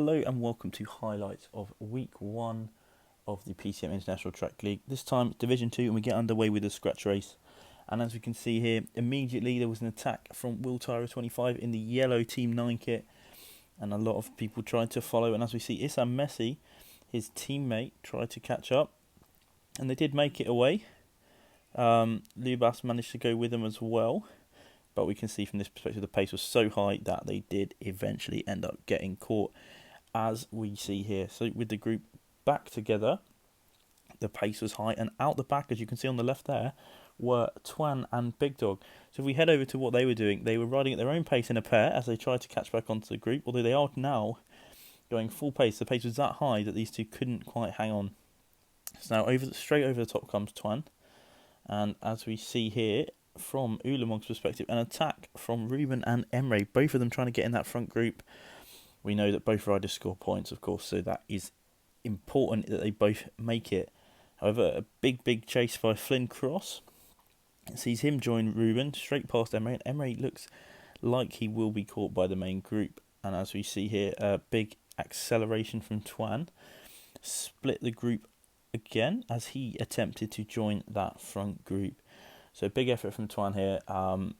Hello and welcome to highlights of week 1 of the PCM International Track League. This time Division 2 and we get underway with a scratch race. And as we can see here, immediately there was an attack from Will Tyra 25 in the yellow Team 9 kit. And a lot of people tried to follow. And as we see, Issa Messi, his teammate, tried to catch up. And they did make it away. Lubas managed to go with them as well. But we can see from this perspective the pace was so high that they did eventually end up getting caught, as we see here. So with the group back together, the pace was high, and out the back, as you can see on the left there, were Twan and Big Dog. So if we head over to what they were doing, they were riding at their own pace in a pair as they tried to catch back onto the group, although they are now going full pace. The pace was that high that these two couldn't quite hang on. So now straight over the top comes Twan, and as we see here, from Orlagh's perspective, an attack from Ruben and Emre, both of them trying to get in that front group. We know that both riders score points, of course, so that is important that they both make it. However, a big chase by Flynn Cross sees him join Ruben straight past Emre, and Emre looks like he will be caught by the main group. And as we see here, a big acceleration from Twan split the group again as he attempted to join that front group. So big effort from Twan here. A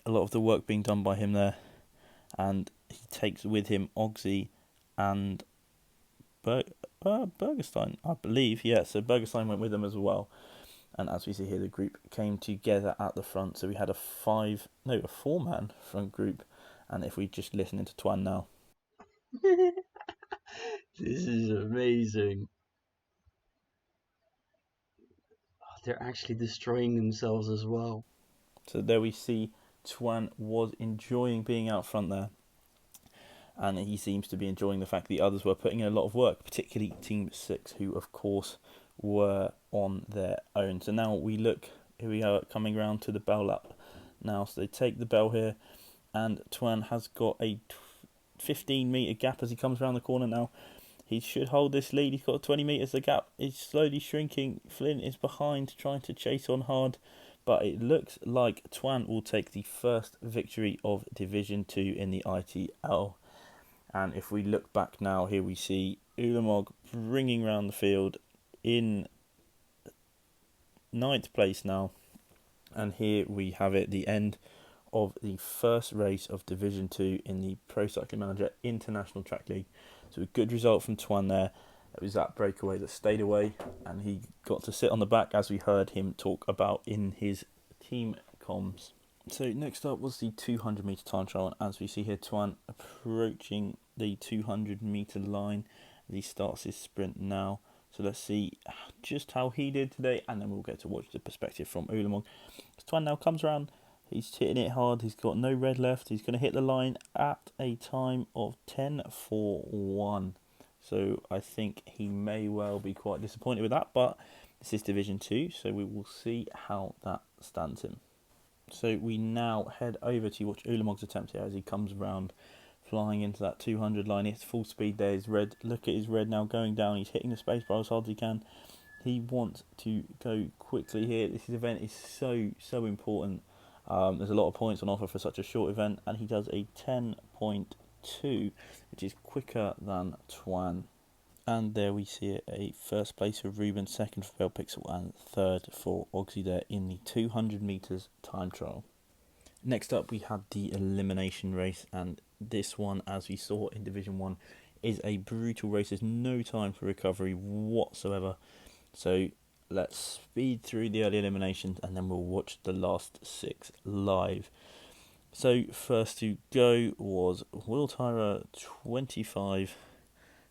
lot of the work being done by him there, and he takes with him Ogsy and Bergerstein, I believe. Yeah, so Bergerstein went with them as well. And as we see here, the group came together at the front. So we had a 4-man front group. And if we just listen into Twan now. This is amazing. They're actually destroying themselves as well. So there we see Twan was enjoying being out front there. And he seems to be enjoying the fact the others were putting in a lot of work, particularly Team 6, who of course were on their own. So now we look, here we are coming round to the bell lap now. So they take the bell here, and Twan has got a 15 metre gap as he comes around the corner now. He should hold this lead. He's got 20 metres. The gap is slowly shrinking. Flynn is behind, trying to chase on hard. But it looks like Twan will take the first victory of Division 2 in the ITL. And if we look back now, here we see Orlagh bringing round the field in 9th place now. And here we have it, the end of the first race of Division 2 in the Pro Cycling Manager International Track League. So a good result from Twan there. It was that breakaway that stayed away, and he got to sit on the back, as we heard him talk about in his team comms. So next up was the 200 metre time trial, and as we see here, Twan approaching the 200 metre line as he starts his sprint now. So let's see just how he did today, and then we'll get to watch the perspective from Orlagh. As Twan now comes around, he's hitting it hard, he's got no red left, he's going to hit the line at a time of 10:41. So I think he may well be quite disappointed with that, but this is Division 2, so we will see how that stands him. So we now head over to watch Orlagh's attempt here as he comes around, flying into that 200 line. It's full speed there. His red. Look at his red now going down. He's hitting the spacebar as hard as he can. He wants to go quickly here. This event is so important. There's a lot of points on offer for such a short event, and he does a 10.2, which is quicker than Twan. And there we see it, a first place for Ruben, second for Bell Pixel, and third for Ogsy there in the 200 metres time trial. Next up, we had the elimination race, and this one, as we saw in Division 1, is a brutal race. There's no time for recovery whatsoever. So let's speed through the early eliminations, and then we'll watch the last 6 live. So first to go was Will Tyra 25.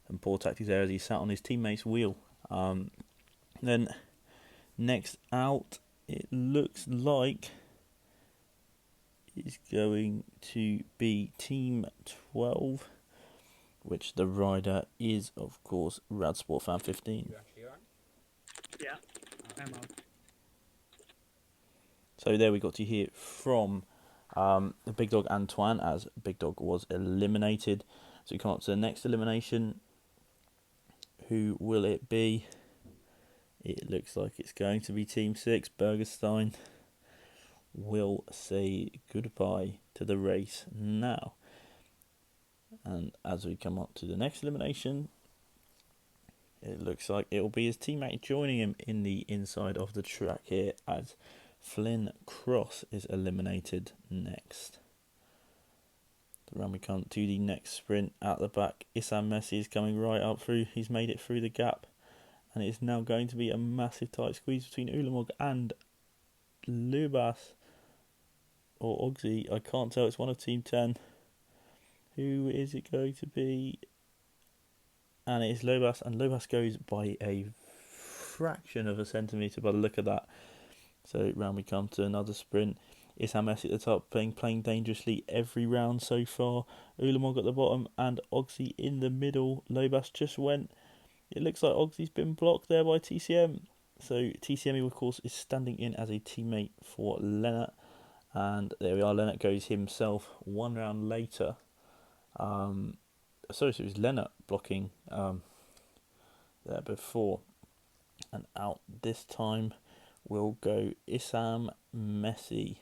And poor tactics there as he sat on his teammate's wheel. Then next out, it looks like it's going to be Team 12, which the rider is, of course, Radsport Fan 15. You actually are? Yeah, I'm on. So there we got to hear from the Big Dog and Twan as Big Dog was eliminated. So we come up to the next elimination. Who will it be? It looks like it's going to be Team 6. Bergerstein will say goodbye to the race now. And as we come up to the next elimination, it looks like it will be his teammate joining him in the inside of the track here, as Flynn Cross is eliminated next. Around we come to the next sprint. At the back, Issam Messi is coming right up through. He's made it through the gap, and it's now going to be a massive tight squeeze between Orlagh and Lubas or Ogsy. I can't tell. It's one of Team 10. Who is it going to be? And it is Lobas, and Lobas goes by a fraction of a centimetre by the look of that. So round we come to another sprint. Issam Messi at the top, playing dangerously every round so far. Orlagh at the bottom and Ogsy in the middle. Lobas just went. It looks like Ogsy's been blocked there by TCM. So TCM, of course, is standing in as a teammate for Lennart. And there we are. Lennart goes himself one round later. So it was Lennart blocking there before. And out this time will go Issam Messi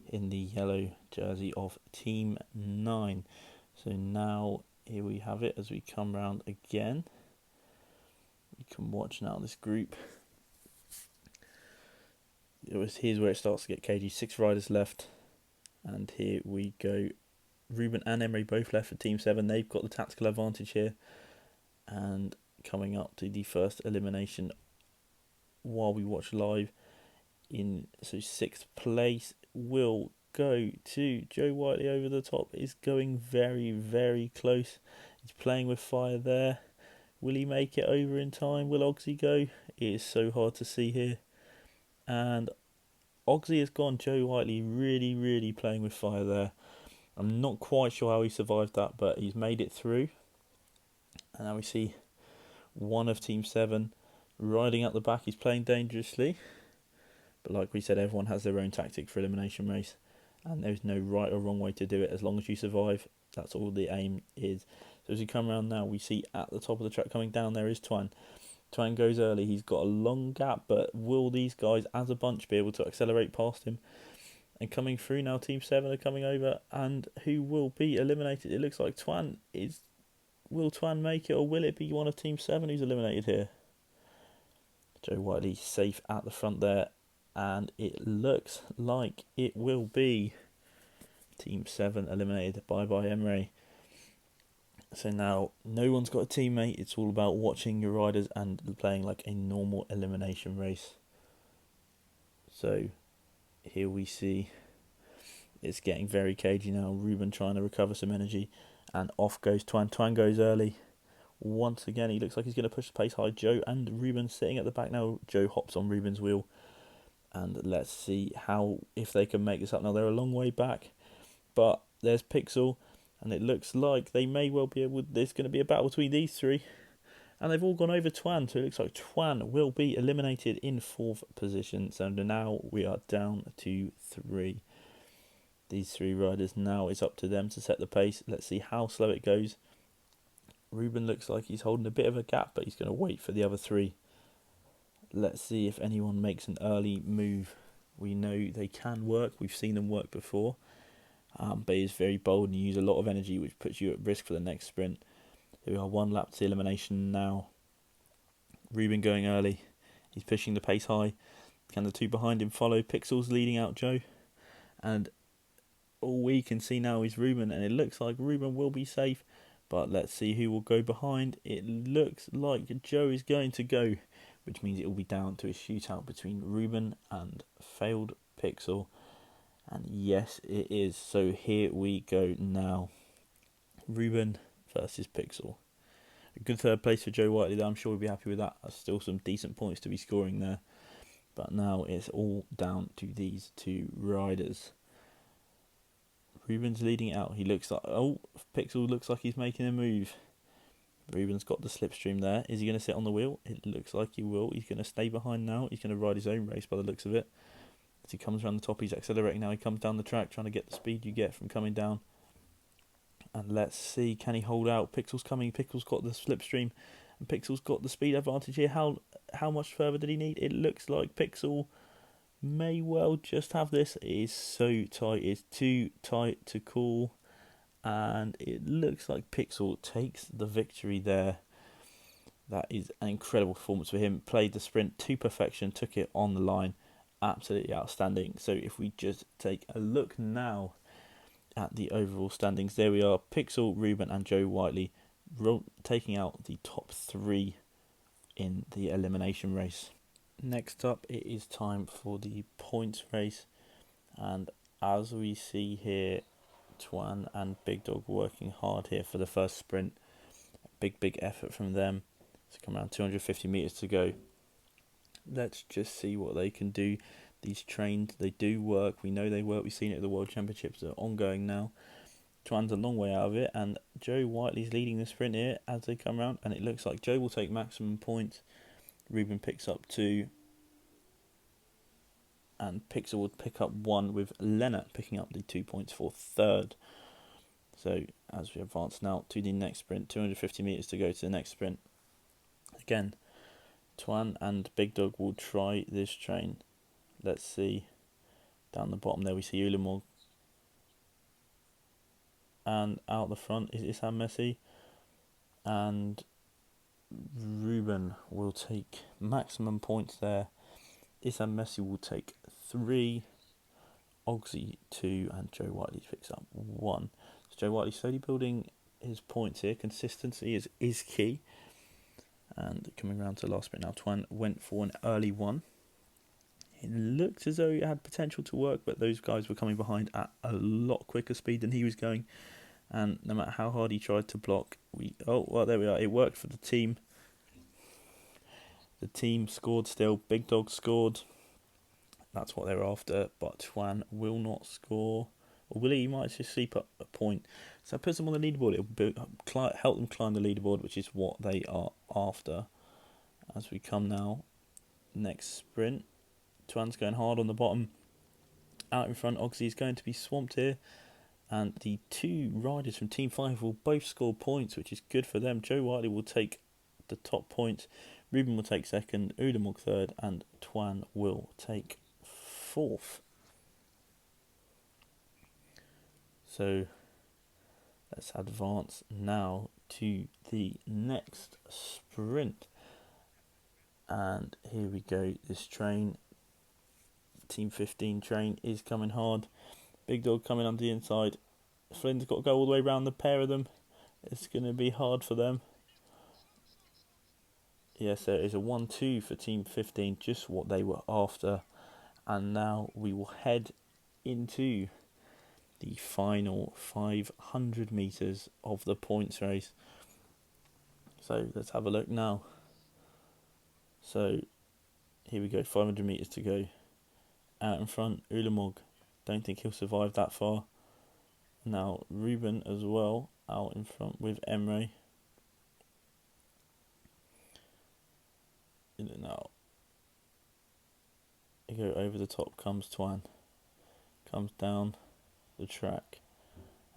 in the yellow jersey of Team 9. So now here we have it as we come round again. You can watch now this group. Here's where it starts to get cagey. 6 riders left. And here we go. Ruben and Emery both left for Team 7. They've got the tactical advantage here. And coming up to the first elimination while we watch live. So 6th place will go to Joe Whiteley over the top. Is going very, very close. He's playing with fire there. Will he make it over in time? Will Ogsy go? It is so hard to see here. And Ogsy has gone. Joe Whiteley really, really playing with fire there. I'm not quite sure how he survived that, but he's made it through. And now we see one of Team 7 riding at the back. He's playing dangerously. But like we said, everyone has their own tactic for elimination race. And there's no right or wrong way to do it. As long as you survive, that's all the aim is. So as we come around now, we see at the top of the track coming down there is Twan. Twan goes early. He's got a long gap, but will these guys as a bunch be able to accelerate past him? And coming through now, Team 7 are coming over, and who will be eliminated? It looks like Twan is. Will Twan make it, or will it be one of Team 7 who's eliminated here? Joe Whiteley safe at the front there, and it looks like it will be Team 7 eliminated. Bye-bye, Emery. So now, no one's got a teammate. It's all about watching your riders and playing like a normal elimination race. So here we see it's getting very cagey now. Ruben trying to recover some energy, and off goes Twan. Twan goes early. Once again, he looks like he's going to push the pace high. Joe and Ruben sitting at the back now. Joe hops on Ruben's wheel, and let's see if they can make this up. Now they're a long way back, but there's Pixel, and it looks like they may well be able. There's going to be a battle between these 3. And they've all gone over Twan, so it looks like Twan will be eliminated in 4th position. So now we are down to 3. These 3 riders now, it's up to them to set the pace. Let's see how slow it goes. Ruben looks like he's holding a bit of a gap, but he's going to wait for the other 3. Let's see if anyone makes an early move. We know they can work. We've seen them work before. But he's very bold and use a lot of energy, which puts you at risk for the next sprint. We are 1 lap to elimination now. Ruben going early. He's pushing the pace high. Can the 2 behind him follow? Pixel's leading out Joe. And all we can see now is Ruben. And it looks like Ruben will be safe. But let's see who will go behind. It looks like Joe is going to go, which means it will be down to a shootout between Ruben and failed Pixel. And yes, it is. So here we go now. Ruben versus Pixel. A good 3rd place for Joe Whiteley, though. I'm sure we'll be happy with that. There's still some decent points to be scoring there. But now it's all down to these 2 riders. Ruben's leading out. He looks like... Oh, Pixel looks like he's making a move. Ruben's got the slipstream there. Is he going to sit on the wheel? It looks like he will. He's going to stay behind now. He's going to ride his own race by the looks of it. As he comes around the top, he's accelerating now. He comes down the track, trying to get the speed you get from coming down. And let's see, can he hold out? Pixel's coming. Pixel's got the slipstream, and Pixel's got the speed advantage here. How much further did he need? It looks like Pixel may well just have this. It is so tight. It's too tight to call. and it looks like Pixel takes the victory there. That is an incredible performance for him. Played the sprint to perfection, took it on the line. Absolutely outstanding. So if we just take a look now at the overall standings, there we are. Pixel, Ruben and Joe Whiteley taking out the top 3 in the elimination race. Next up, it is time for the points race. And as we see here, Twan and Big Dog working hard here for the first sprint. Big effort from them. It's come around 250 metres to go. Let's just see what they can do. These trains, they do work. We know they work. We've seen it at the World Championships that are ongoing now. Twan's a long way out of it, and Joe Whiteley's leading the sprint here as they come around, and it looks like Joe will take maximum points. Ruben picks up 2, and Pixel would pick up 1, with Lennart picking up the 2 points for third. So as we advance now to the next sprint, 250 metres to go to the next sprint. Again, Twan and Big Dog will try this train. Let's see. Down the bottom there we see Ulamog. And out the front is Issam Messi. And Ruben will take maximum points there. Issam Messi will take 3. Ogsy 2. And Joe Whiteley picks up 1. So Joe Whiteley slowly building his points here. Consistency is key. And coming around to the last sprint now, Twan went for an early one. It looked as though it had potential to work, but those guys were coming behind at a lot quicker speed than he was going. And no matter how hard he tried to block, there we are. It worked for the team. The team scored still. Big Dog scored. That's what they're after. But Twan will not score. Or will he? He might just sleep up a point. So that puts them on the leaderboard. It'll help them climb the leaderboard, which is what they are after. As we come now, next sprint. Twan's going hard on the bottom. Out in front, Oxy is going to be swamped here. And the 2 riders from Team 5 will both score points, which is good for them. Joe Whiteley will take the top points. Ruben will take second. Ulamog third. And Twan will take 4th. So let's advance now to the next sprint. And here we go. This train, Team 15 train, is coming hard. Big Dog coming on the inside. Flynn's got to go all the way around the pair of them. It's going to be hard for them. Yes, there is a 1-2 for Team 15, just what they were after. And now we will head into the final 500 metres of the points race. So let's have a look now. So here we go, 500 metres to go. Out in front, Ulamog. Don't think he'll survive that far. Now Ruben as well, out in front with Emre. Now, you go over the top comes Twan. Comes down the track.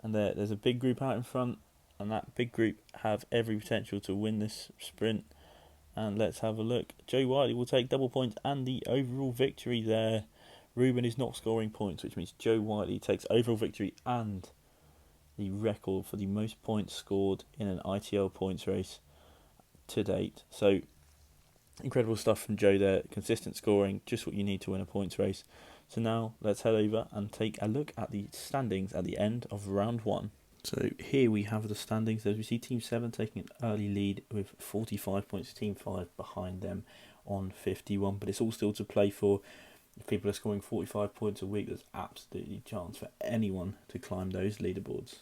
And there's a big group out in front. And that big group have every potential to win this sprint. And let's have a look. Joe Whiteley will take double points and the overall victory there. Ruben is not scoring points, which means Joe Whiteley takes overall victory and the record for the most points scored in an ITL points race to date. So, incredible stuff from Joe there. Consistent scoring, just what you need to win a points race. So now, let's head over and take a look at the standings at the end of round 1. So here we have the standings. As we see Team 7 taking an early lead with 45 points, Team 5 behind them on 51. But it's all still to play for. If people are scoring 45 points a week, there's absolutely a chance for anyone to climb those leaderboards.